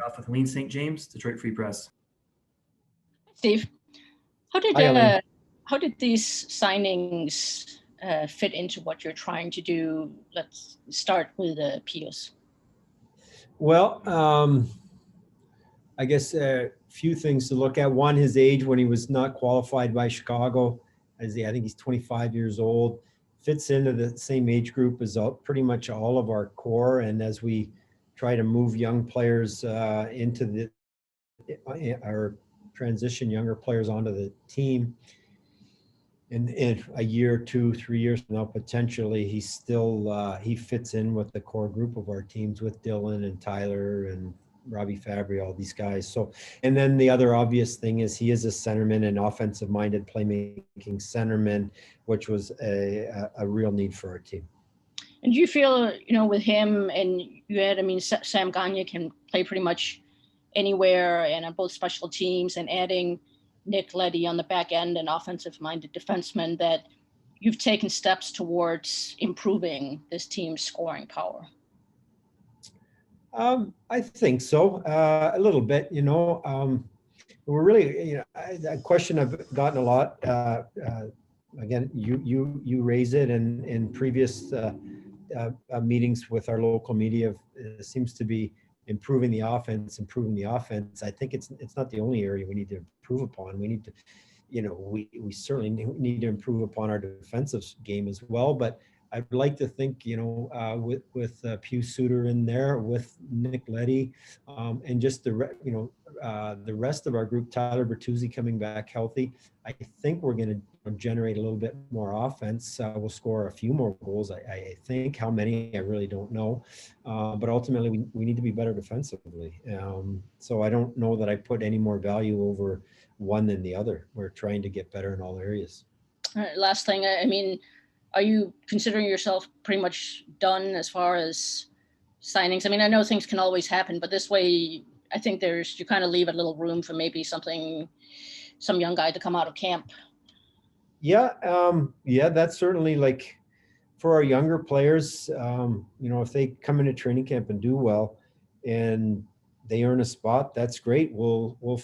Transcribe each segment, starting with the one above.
Off with Wayne St. James, Detroit Free Press. Steve, how did these signings fit into what you're trying to do? Let's start with Pius. Well, I guess a few things to look at. One, his age when he was not qualified by Chicago. I think he's 25 years old. Fits into the same age group as pretty much all of our core. And as we try to move young players into our transition younger players onto the team, in a year, 2, 3 years from now, potentially, he's still, he fits in with the core group of our teams with Dylan and Tyler and Robbie Fabry, all these guys. So, and then the other obvious thing is he is a centerman, an offensive-minded playmaking centerman, which was a real need for our team. And do you feel, with him and Sam Gagne can play pretty much anywhere and on both special teams, and adding Nick Leddy on the back end, an offensive-minded defenseman, that you've taken steps towards improving this team's scoring power? I think so, a little bit. We're really, a question I've gotten a lot. Again, you raise it in previous meetings with our local media. Seems to be improving the offense. I think it's not the only area we need to improve upon. We need to, we certainly need to improve upon our defensive game as well. But I'd like to think, with Pew Suter in there, with Nick Leddy, and just the rest of our group, Tyler Bertuzzi coming back healthy, I think we're going to generate a little bit more offense. We'll score a few more goals, I think. How many, I really don't know. But ultimately, we need to be better defensively. So I don't know that I put any more value over one than the other. We're trying to get better in all areas. All right, last thing, are you considering yourself pretty much done as far as signings? I know things can always happen, but this way, I think you kind of leave a little room for maybe some young guy to come out of camp. Yeah, that's certainly, like, for our younger players, if they come into training camp and do well and they earn a spot, that's great. What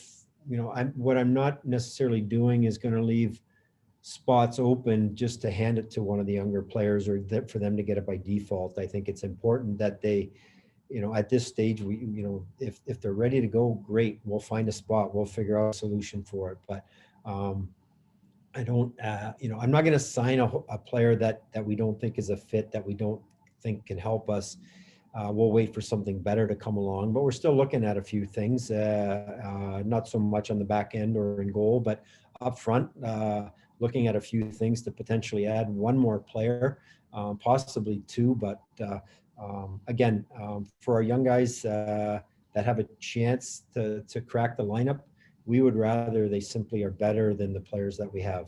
I'm not necessarily doing is going to leave spots open just to hand it to one of the younger players or for them to get it by default. I think it's important that they, at this stage, if they're ready to go, great, we'll find a spot, we'll figure out a solution for it. But I don't, I'm not going to sign a player that we don't think is a fit, that we don't think can help us. We'll wait for something better to come along, but we're still looking at a few things, not so much on the back end or in goal, but up front, looking at a few things to potentially add one more player, possibly two. But again, for our young guys that have a chance to crack the lineup, we would rather they simply are better than the players that we have.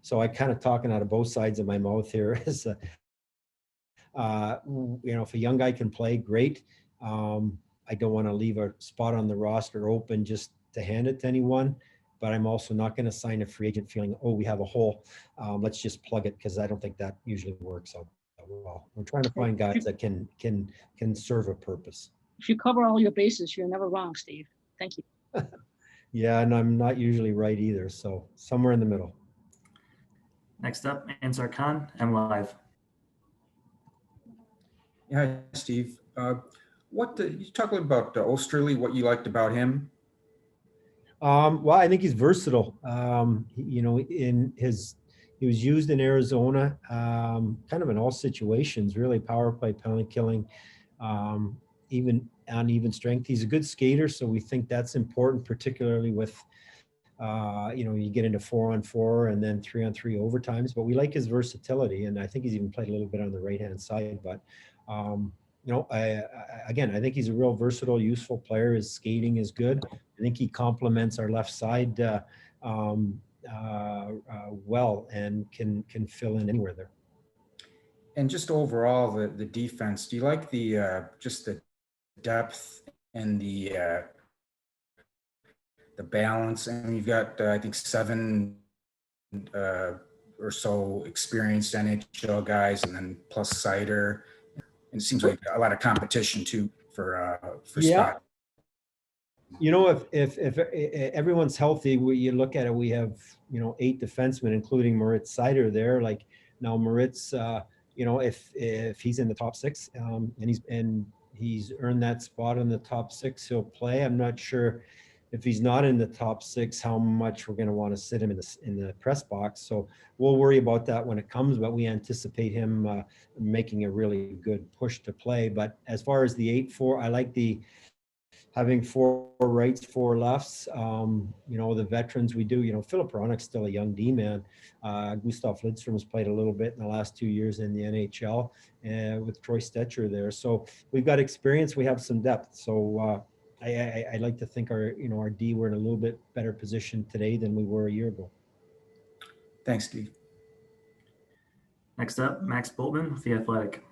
So I kind of talking out of both sides of my mouth here is, if a young guy can play, great. I don't want to leave a spot on the roster open just to hand it to anyone. But I'm also not going to sign a free agent feeling, oh, we have a hole, let's just plug it, because I don't think that usually works out that well. We're trying to find guys that can serve a purpose. If you cover all your bases, you're never wrong, Steve. Thank you. Yeah, and I'm not usually right either, so somewhere in the middle. Next up, Ansar Khan, MLive. Yeah, Steve. You talk a little about Osterley, what you liked about him? Well, I think he's versatile. He was used in Arizona, kind of in all situations, really, power play, penalty killing, even on even strength. He's a good skater, so we think that's important, particularly with, you get into 4-on-4 and then 3-on-3 overtimes. But we like his versatility, and I think he's even played a little bit on the right-hand side. But I think he's a real versatile, useful player. His skating is good. I think he complements our left side well, and can fill in anywhere there. And just overall, the defense, do you like the just the depth and the balance? And you've got, I think, 7 or so experienced NHL guys, and then plus Seider. And it seems like a lot of competition too for yeah. spot. If everyone's healthy, you look at it, we have 8 defensemen, including Moritz Seider there. Like now, Moritz, if he's in the top 6, and he's earned that spot in the top 6, he'll play. I'm not sure if he's not in the top 6, how much we're going to want to sit him in the press box. So we'll worry about that when it comes. But we anticipate him making a really good push to play. But as far as the 8-4, I like having 4 rights, 4 lefts. The veterans we do, Philip Hronek's still a young D-man. Gustav Lidstrom's played a little bit in the last 2 years in the NHL with Troy Stetcher there. So we've got experience, we have some depth. So I like to think our D, we're in a little bit better position today than we were a year ago. Thanks, Steve. Next up, Max Boltman with The Athletic.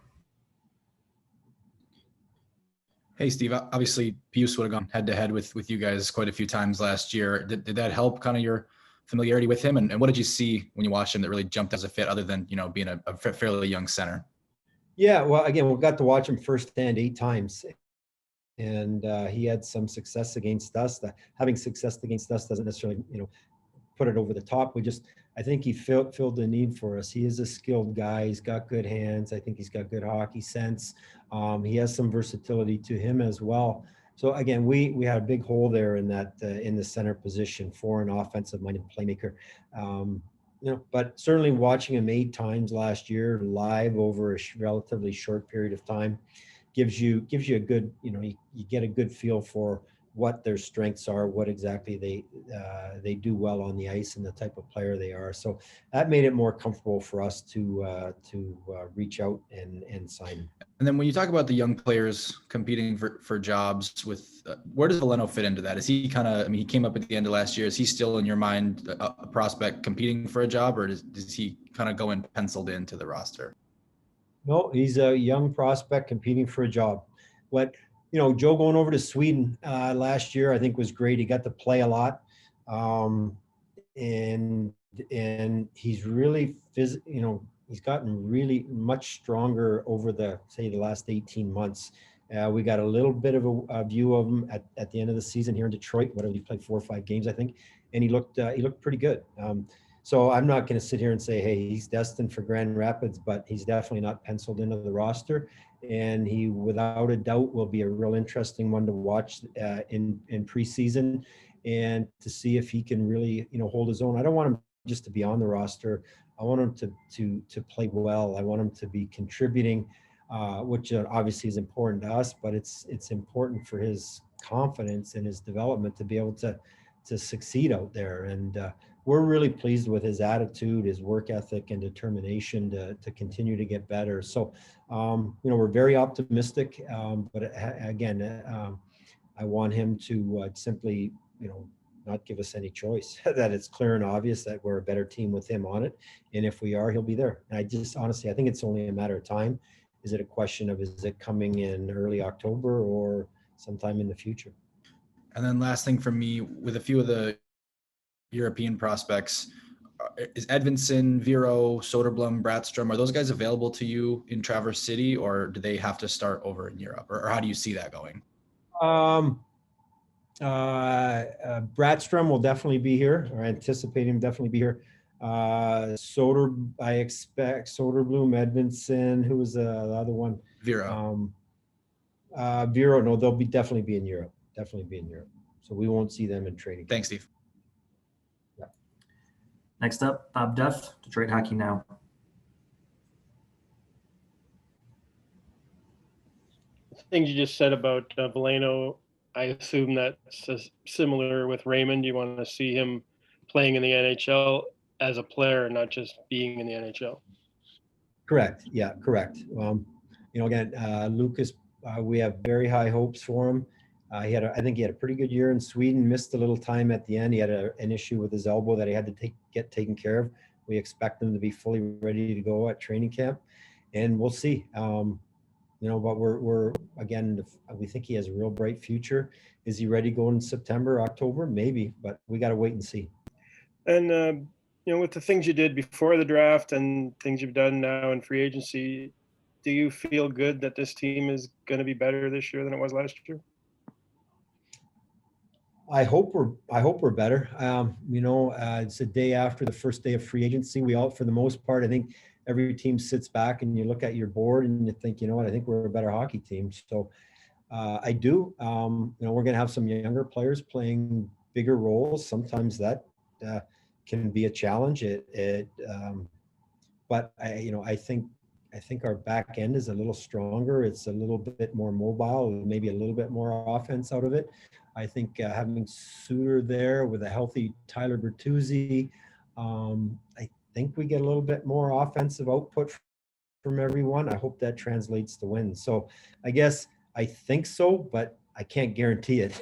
Hey, Steve, obviously Pius would have gone head to head with you guys quite a few times last year. Did that help kind of your familiarity with him? And what did you see when you watched him that really jumped as a fit other than, being a fairly young center? Yeah, well, again, we got to watch him firsthand 8 times. And he had some success against us. Having success against us doesn't necessarily, put it over the top. I think he filled the need for us. He is a skilled guy. He's got good hands. I think he's got good hockey sense. He has some versatility to him as well. So again, we had a big hole there in that in the center position for an offensive-minded playmaker. But certainly watching him 8 times last year live over a relatively short period of time gives you a good, you get a good feel for what their strengths are, what exactly they do well on the ice, and the type of player they are. So that made it more comfortable for us to reach out and sign him. And then when you talk about the young players competing for jobs, where does Veleno fit into that? Is he kind of, he came up at the end of last year. Is he still in your mind a prospect competing for a job, or does he kind of go in penciled into the roster? No, he's a young prospect competing for a job. Joe going over to Sweden last year, I think was great. He got to play a lot. And he's really, he's gotten really much stronger over the last 18 months. We got a little bit of a view of him at the end of the season here in Detroit. Whatever, he played 4 or 5 games, I think. And he looked pretty good. So I'm not going to sit here and say, hey, he's destined for Grand Rapids, but he's definitely not penciled into the roster. And he, without a doubt, will be a real interesting one to watch in preseason and to see if he can really, hold his own. I don't want him just to be on the roster. I want him to play well. I want him to be contributing, which obviously is important to us, but it's important for his confidence and his development to be able to succeed out there. And we're really pleased with his attitude, his work ethic, and determination to continue to get better. So, we're very optimistic. But again, I want him to simply, not give us any choice, that it's clear and obvious that we're a better team with him on it. And if we are, he'll be there. And honestly, I think it's only a matter of time. Is it a question of, is it coming in early October or sometime in the future? And then last thing for me, with a few of the European prospects, is Edvinsson, Vero, Soderblom, Bratstrom, are those guys available to you in Traverse City, or do they have to start over in Europe, or how do you see that going? Bratstrom will definitely be here, or I anticipate him definitely be here. I expect Soderblom, Edvinsson, who was the other one? Vero. Vero, no, they'll definitely be in Europe. Definitely be in Europe. So we won't see them in training. Thanks, Steve. Yeah. Next up, Bob Duff, Detroit Hockey Now. Things you just said about Veleno, I assume that's similar with Raymond. You want to see him playing in the NHL as a player, not just being in the NHL. Correct. Yeah, correct. Again, Lucas, we have very high hopes for him. I think he had a pretty good year in Sweden, missed a little time at the end. He had an issue with his elbow that he had to get taken care of. We expect him to be fully ready to go at training camp, and we'll see. But we're again, we think he has a real bright future. Is he ready to go in September, October? Maybe, but we got to wait and see. And, with the things you did before the draft and things you've done now in free agency, do you feel good that this team is going to be better this year than it was last year? I hope we're better. It's a day after the first day of free agency. We all, for the most part, I think every team sits back and you look at your board and you think, you know what, I think we're a better hockey team. So I do. We're going to have some younger players playing bigger roles. Sometimes that can be a challenge. But I think our back end is a little stronger. It's a little bit more mobile, maybe a little bit more offense out of it. I think having Suter there with a healthy Tyler Bertuzzi, I think we get a little bit more offensive output from everyone. I hope that translates to wins. So I guess I think so, but I can't guarantee it.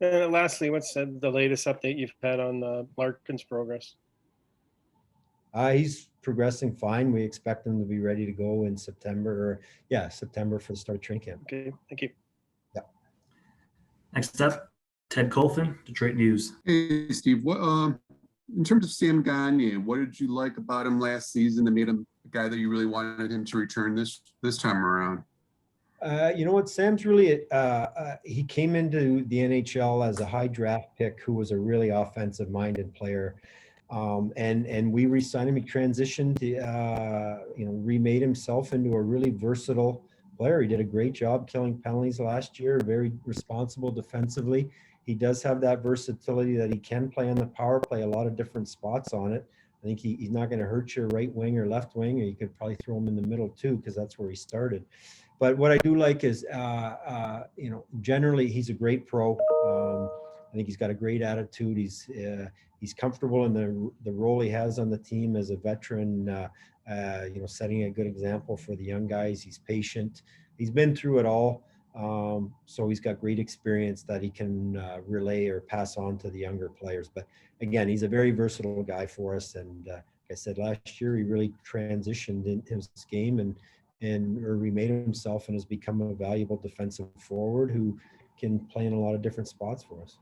And lastly, what's the latest update you've had on Larkin's progress? He's progressing fine. We expect him to be ready to go in September for the start of training camp. Okay, thank you. Next up, Ted Colfin, Detroit News. Hey, Steve. What in terms of Sam Gagne, what did you like about him last season that made him a guy that you really wanted him to return this time around? You know what? Sam's really he came into the NHL as a high draft pick who was a really offensive-minded player. And we re-signed him. He transitioned, remade himself into a really versatile player. He did a great job killing penalties last year, very responsible defensively. He does have that versatility that he can play on the power play, a lot of different spots on it. I think he's not going to hurt your right wing or left wing, or you could probably throw him in the middle too, because that's where he started. But what I do like is, generally he's a great pro. I think he's got a great attitude. He's comfortable in the role he has on the team as a veteran, setting a good example for the young guys. He's patient. He's been through it all. So he's got great experience that he can relay or pass on to the younger players. But again, he's a very versatile guy for us. And like I said, last year, he really transitioned in his game and remade himself and has become a valuable defensive forward who can play in a lot of different spots for us.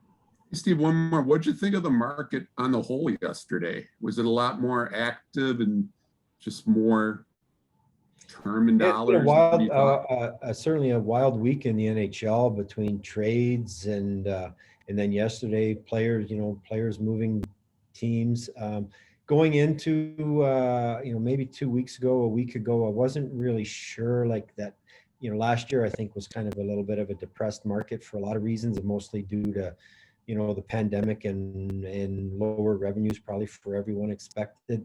Steve, one more. What did you think of the market on the whole yesterday? Was it a lot more active and just more term and dollars? Certainly a wild week in the NHL between trades and then yesterday players moving teams. Going into maybe 2 weeks ago, a week ago, I wasn't really sure like that. Last year I think was kind of a little bit of a depressed market for a lot of reasons, and mostly due to the pandemic and lower revenues probably for everyone expected.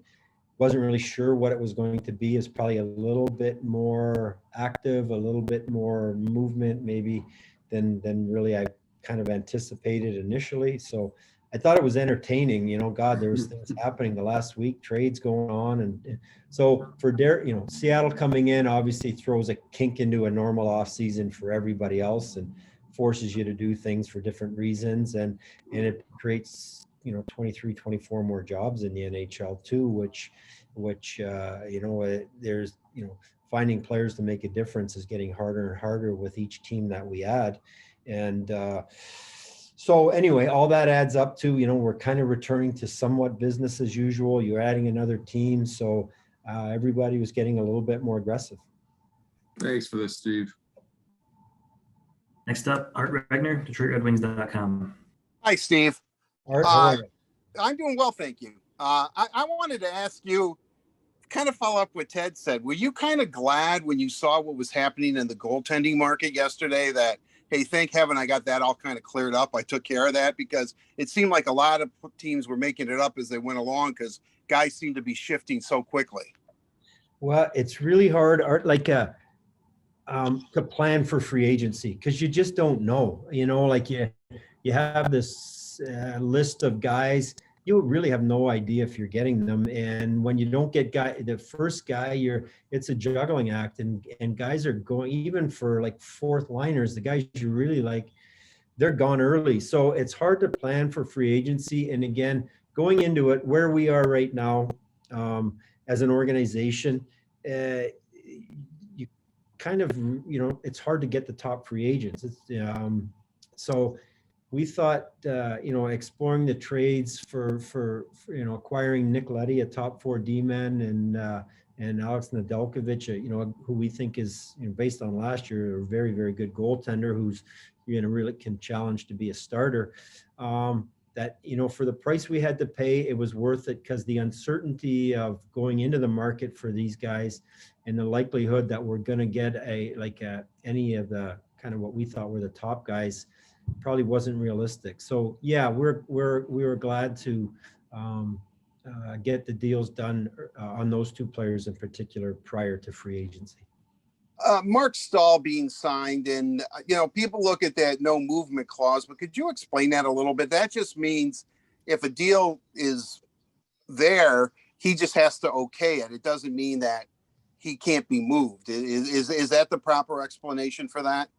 Wasn't really sure what it was going to be. It's probably a little bit more active, a little bit more movement maybe than really I kind of anticipated initially. So I thought it was entertaining. There was things happening the last week, trades going on. And so for Seattle coming in obviously throws a kink into a normal off season for everybody else and forces you to do things for different reasons. And it creates, 23, 24 more jobs in the NHL too, which there's, finding players to make a difference is getting harder and harder with each team that we add. And so anyway, all that adds up to, we're kind of returning to somewhat business as usual. You're adding another team. So everybody was getting a little bit more aggressive. Thanks for this, Steve. Next up, Art Regner, DetroitRedWings.com. Hi, Steve. Art, how are you? I'm doing well, thank you. I wanted to ask you, kind of follow up what Ted said. Were you kind of glad when you saw what was happening in the goaltending market yesterday that, hey, thank heaven I got that all kind of cleared up. I took care of that, because it seemed like a lot of teams were making it up as they went along because guys seemed to be shifting so quickly. Well, it's really hard, Art, to plan for free agency because you just don't know. You have this list of guys. You really have no idea if you're getting them. And when you don't get the first guy, it's a juggling act, and guys are going, even for like fourth liners, the guys you really like, they're gone early. So it's hard to plan for free agency. And again, going into it where we are right now, as an organization, you kind of, it's hard to get the top free agents. So we thought, exploring the trades for acquiring Nick Leddy, a top 4 D-man, and Alex Nedeljkovic, who we think is, based on last year, a very, very good goaltender who's, you're gonna really can challenge to be a starter. That, you know, for the price we had to pay, it was worth it because the uncertainty of going into the market for these guys and the likelihood that we're going to get any of the kind of what we thought were the top guys probably wasn't realistic. So yeah, we were glad to get the deals done on those two players in particular prior to free agency. Mark Stahl being signed, and you know, people look at that no movement clause, but could you explain that a little bit? That just means if a deal is there, he just has to okay it. It doesn't mean that he can't be moved. Is that the proper explanation for that?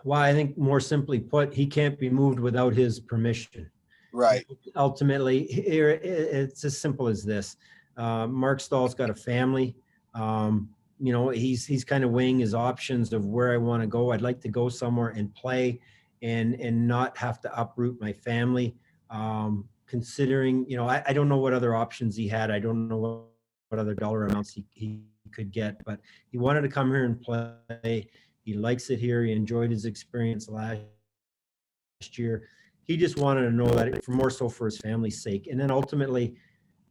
Well, I think more simply put, he can't be moved without his permission. Right. Ultimately, here it's as simple as this. Mark Stahl's got a family. You know, he's kind of weighing his options of where I want to go. I'd like to go somewhere and play and not have to uproot my family. Considering, you know, I don't know what other options he had. I don't know what other dollar amounts he could get, but he wanted to come here and play. He likes it here. He enjoyed his experience last year. He just wanted to know that for more so for his family's sake. And then ultimately,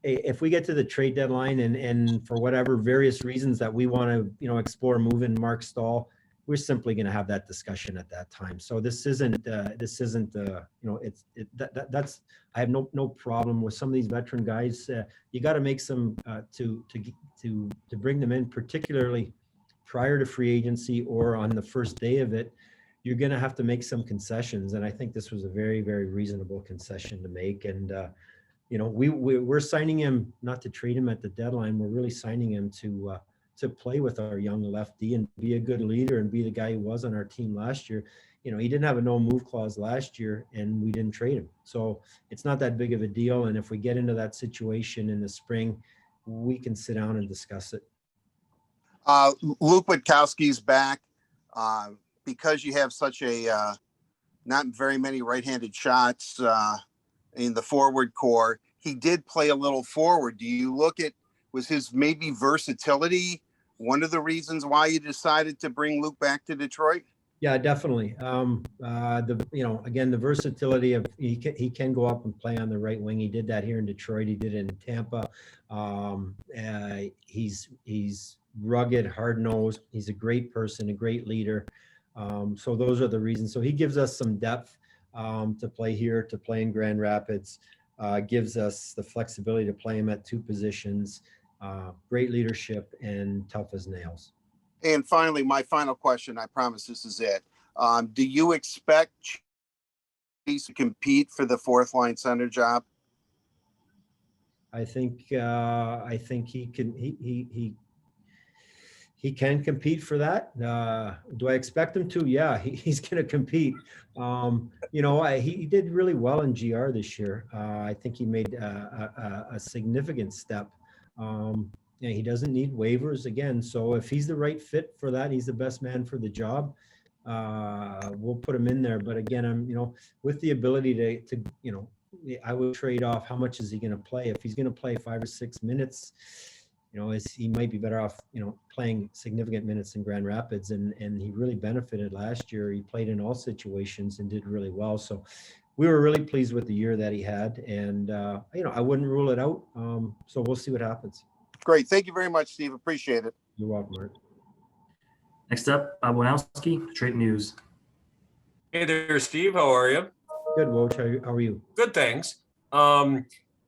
if we get to the trade deadline and for whatever various reasons that we want to, you know, explore moving Mark Stahl, we're simply going to have that discussion at that time. So this isn't you know, that's I have no problem with some of these veteran guys. You got to make some to bring them in, particularly prior to free agency or on the first day of it. You're going to have to make some concessions, and I think this was a very, very reasonable concession to make. And you know, we're signing him not to trade him at the deadline. We're really signing him to play with our young lefty and be a good leader and be the guy he was on our team last year. You know, he didn't have a no move clause last year, and we didn't trade him, so it's not that big of a deal. And if we get into that situation in the spring, we can sit down and discuss it. Luke Winkowski's back. Because you have such a not very many right-handed shots in the forward core, he did play a little forward. Do you look at, was his maybe versatility one of the reasons why you decided to bring Luke back to Detroit? Yeah, definitely. You know, again, the versatility of he can go up and play on the right wing. He did that here in Detroit. He did it in Tampa. He's rugged, hard-nosed. He's a great person, a great leader. So those are the reasons. So he gives us some depth to play here, to play in Grand Rapids, gives us the flexibility to play him at two positions, great leadership, and tough as nails. And finally, my final question, I promise this is it. Do you expect Chase to compete for the fourth line center job? I think he can compete for that. Do I expect him to? Yeah, he's going to compete. You know, he did really well in GR this year. I think he made a significant step. Yeah, he doesn't need waivers again. So if he's the right fit for that, he's the best man for the job. We'll put him in there. But again, I'm, you know, with the ability to you know, I would trade off how much is he going to play. If he's going to play 5 or 6 minutes, you know, he might be better off, you know, playing significant minutes in Grand Rapids, and he really benefited last year. He played in all situations and did really well. So we were really pleased with the year that he had, and you know, I wouldn't rule it out. So we'll see what happens. Great. Thank you very much, Steve. Appreciate it. You're welcome, Mark. Next up, Bob Winkowski, Detroit News. Hey there, Steve. How are you? Good, Woj. How are you? Good, thanks.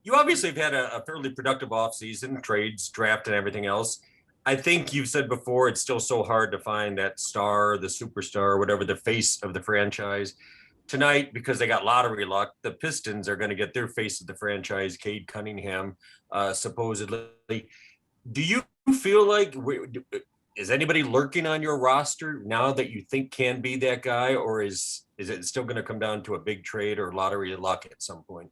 You obviously have had a fairly productive offseason, trades, draft, and everything else. I think you've said before it's still so hard to find that star, the superstar, whatever, the face of the franchise. Tonight, because they got lottery luck, the Pistons are going to get their face of the franchise, Cade Cunningham, supposedly. Do you feel like, is anybody lurking on your roster now that you think can be that guy, or is it still going to come down to a big trade or lottery luck at some point?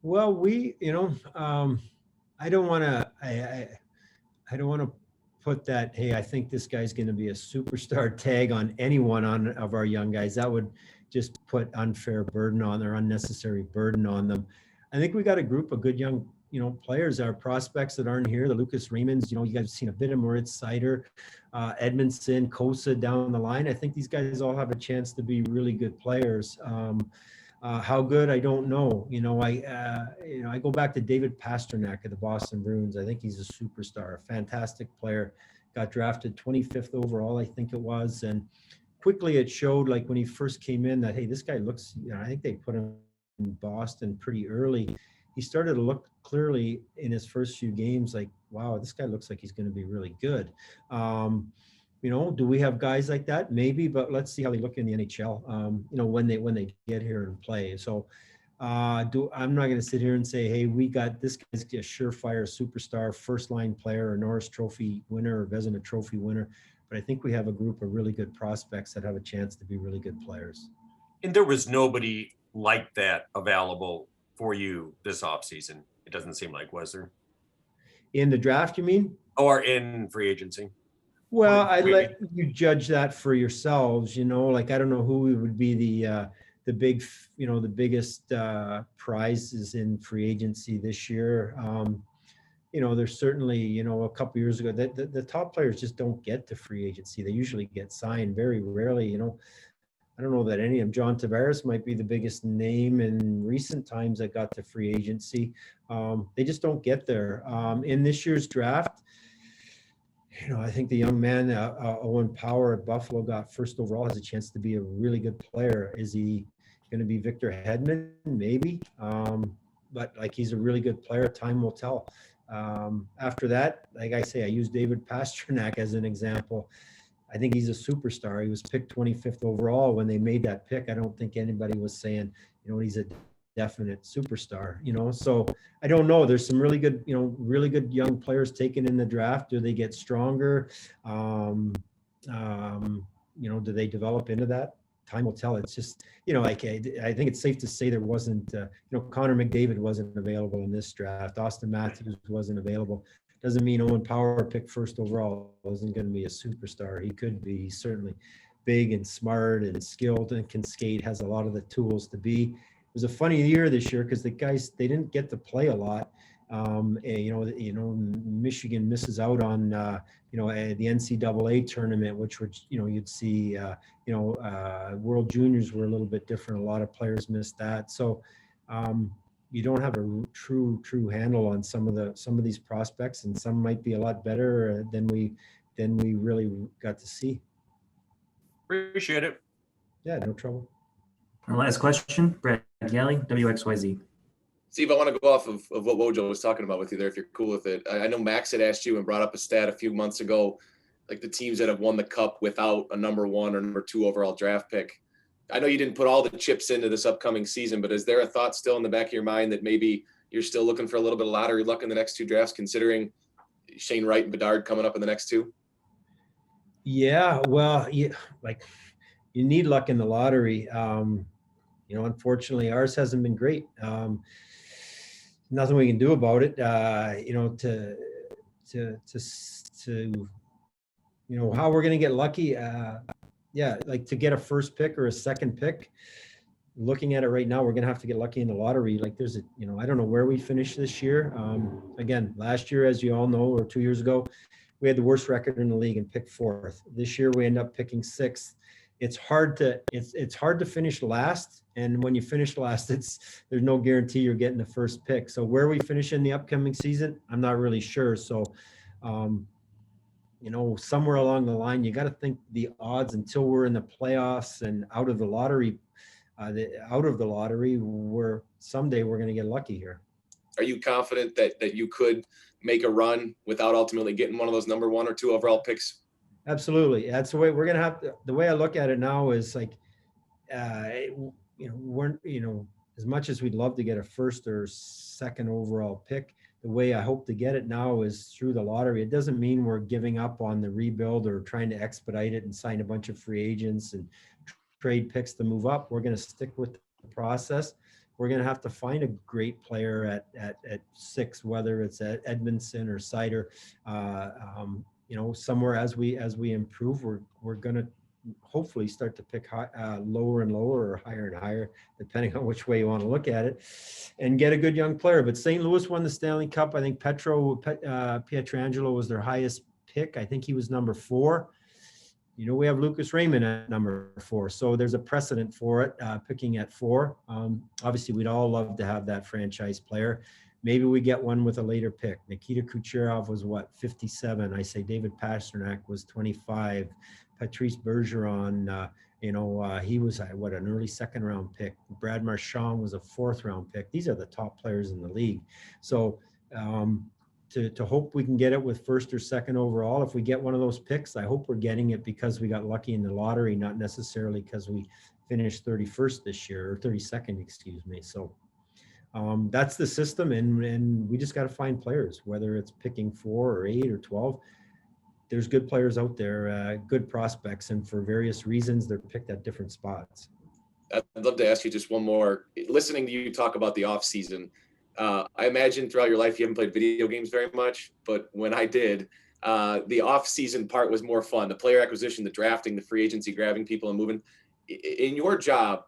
Well, you know, I don't want to put that, hey, I think this guy's going to be a superstar tag on anyone of our young guys. That would just put unfair burden on or unnecessary burden on them. I think we got a group of good young players, our prospects that aren't here, the Lucas Raymonds, you guys have seen a bit of Moritz Seider, Edmondson, Kosa down the line. I think these guys all have a chance to be really good players. How good, I don't know. I go back to David Pasternak of the Boston Bruins. I think he's a superstar, a fantastic player. Got drafted 25th overall, I think it was. And quickly it showed, like when he first came in, that, hey, this guy looks, I think they put him in Boston pretty early. He started to look clearly in his first few games like, wow, this guy looks like he's going to be really good. Do we have guys like that? Maybe, but let's see how they look in the NHL, when they get here and play. So I'm not going to sit here and say, hey, we got this guy's a surefire superstar, first line player, or Norris Trophy winner, or Vezina Trophy winner. But I think we have a group of really good prospects that have a chance to be really good players. And there was nobody like that available for you this offseason. It doesn't seem like, was there? In the draft, you mean? Or in free agency? Well, I'd let you judge that for yourselves. Like, I don't know who would be the big, the biggest prizes in free agency this year. There's certainly, a couple years ago, the top players just don't get to free agency. They usually get signed very rarely. I don't know that any of them. John Tavares might be the biggest name in recent times that got to free agency. They just don't get there. In this year's draft, I think the young man, Owen Power at Buffalo, got first overall, has a chance to be a really good player. Is he going to be Victor Hedman? Maybe. But like, he's a really good player. Time will tell. After that, like I say, I use David Pasternak as an example. I think he's a superstar. He was picked 25th overall. When they made that pick, I don't think anybody was saying, he's a definite superstar, so I don't know. There's some really good young players taken in the draft. Do they get stronger? Do they develop into that? Time will tell. It's just, I think it's safe to say there wasn't, Connor McDavid wasn't available in this draft. Austin Matthews wasn't available. Doesn't mean Owen Power picked first overall isn't going to be a superstar. He could be. He's certainly big and smart and skilled and can skate, has a lot of the tools to be. It was a funny year this year because the guys, they didn't get to play a lot. Michigan misses out on, the NCAA tournament, which would, you'd see, World Juniors were a little bit different. A lot of players missed that. So you don't have a true handle on some of these prospects, and some might be a lot better than we really got to see. Appreciate it. Yeah, no trouble. Our last question, Brad Galley, WXYZ. Steve, I want to go off of what Wojo was talking about with you there, if you're cool with it. I know Max had asked you and brought up a stat a few months ago, like the teams that have won the cup without a number 1 or number 2 overall draft pick. I know you didn't put all the chips into this upcoming season, but is there a thought still in the back of your mind that maybe you're still looking for a little bit of lottery luck in the next 2 drafts, considering Shane Wright and Bedard coming up in the next 2? Yeah, well, you need luck in the lottery. Unfortunately, ours hasn't been great. Nothing we can do about it. How we're going to get lucky. Like to get a first pick or a second pick. Looking at it right now, we're going to have to get lucky in the lottery. Like there's I don't know where we finished this year. Again, last year, as you all know, or 2 years ago, we had the worst record in the league and picked 4th. This year, we end up picking 6th. It's hard to finish last, and when you finish last, there's no guarantee you're getting the first pick. So where we finish in the upcoming season, I'm not really sure. So, somewhere along the line, you got to think the odds until we're in the playoffs and out of the lottery. Someday we're going to get lucky here. Are you confident that you could make a run without ultimately getting one of those number 1 or 2 overall picks? Absolutely. That's the way we're going to have to. The way I look at it now is like, we're, as much as we'd love to get a first or second overall pick, the way I hope to get it now is through the lottery. It doesn't mean we're giving up on the rebuild or trying to expedite it and sign a bunch of free agents and trade picks to move up. We're going to stick with the process. We're going to have to find a great player at 6, whether it's at Edmondson or Seider. Somewhere as we improve, we're going to hopefully start to pick lower and lower or higher and higher, depending on which way you want to look at it, and get a good young player. But St. Louis won the Stanley Cup. I think Pietrangelo was their highest pick. I think he was number 4. You know, we have Lucas Raymond at number 4, so there's a precedent for it, picking at 4. Obviously, we'd all love to have that franchise player. Maybe we get one with a later pick. Nikita Kucherov was what, 57? I say David Pastrnak was 25. Patrice Bergeron, he was what, an early 2nd round pick. Brad Marchand was a 4th round pick. These are the top players in the league. So to hope we can get it with 1st or 2nd overall. If we get one of those picks, I hope we're getting it because we got lucky in the lottery, not necessarily because we finished 31st this year, or 32nd, excuse me. So that's the system, and we just got to find players, whether it's picking 4 or 8 or 12. There's good players out there, good prospects, and for various reasons, they're picked at different spots. I'd love to ask you just one more. Listening to you talk about the off season, I imagine throughout your life you haven't played video games very much, but when I did, the off season part was more fun. The player acquisition, the drafting, the free agency, grabbing people and moving. In your job,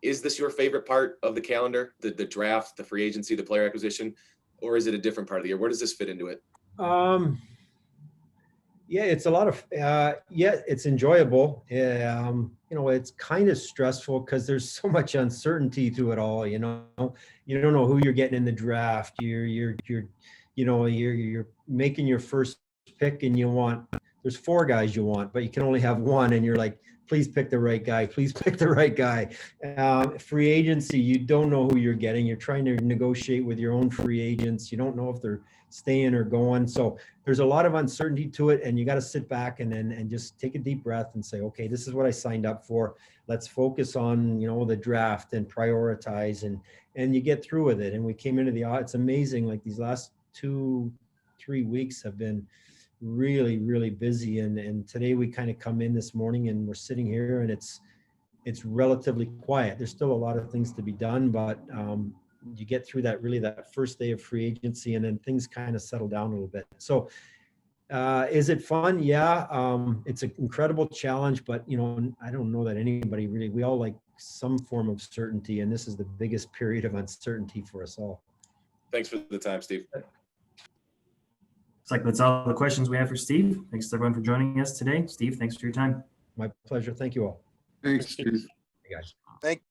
is this your favorite part of the calendar, the draft, the free agency, the player acquisition, or is it a different part of the year? Where does this fit into it? Yeah, it's a lot of, it's enjoyable. It's kind of stressful because there's so much uncertainty to it all. You don't know who you're getting in the draft. You're making your first pick, and there's 4 guys you want, but you can only have 1, and you're like, please pick the right guy. Please pick the right guy. Free agency, you don't know who you're getting. You're trying to negotiate with your own free agents. You don't know if they're staying or going. So there's a lot of uncertainty to it, and you got to sit back and just take a deep breath and say, okay, this is what I signed up for. Let's focus on, the draft and prioritize, and you get through with it. And we came into it's amazing. Like these last 2-3 weeks have been really, really busy. And today we kind of come in this morning and we're sitting here, and it's relatively quiet. There's still a lot of things to be done, but you get through that first day of free agency, and then things kind of settle down a little bit. So is it fun? Yeah. It's an incredible challenge, but I don't know that anybody really, we all like some form of certainty, and this is the biggest period of uncertainty for us all. Thanks for the time, Steve. Looks like that's all the questions we have for Steve. Thanks everyone for joining us today. Steve, thanks for your time. My pleasure. Thank you all. Thanks, Steve. Hey guys. Thank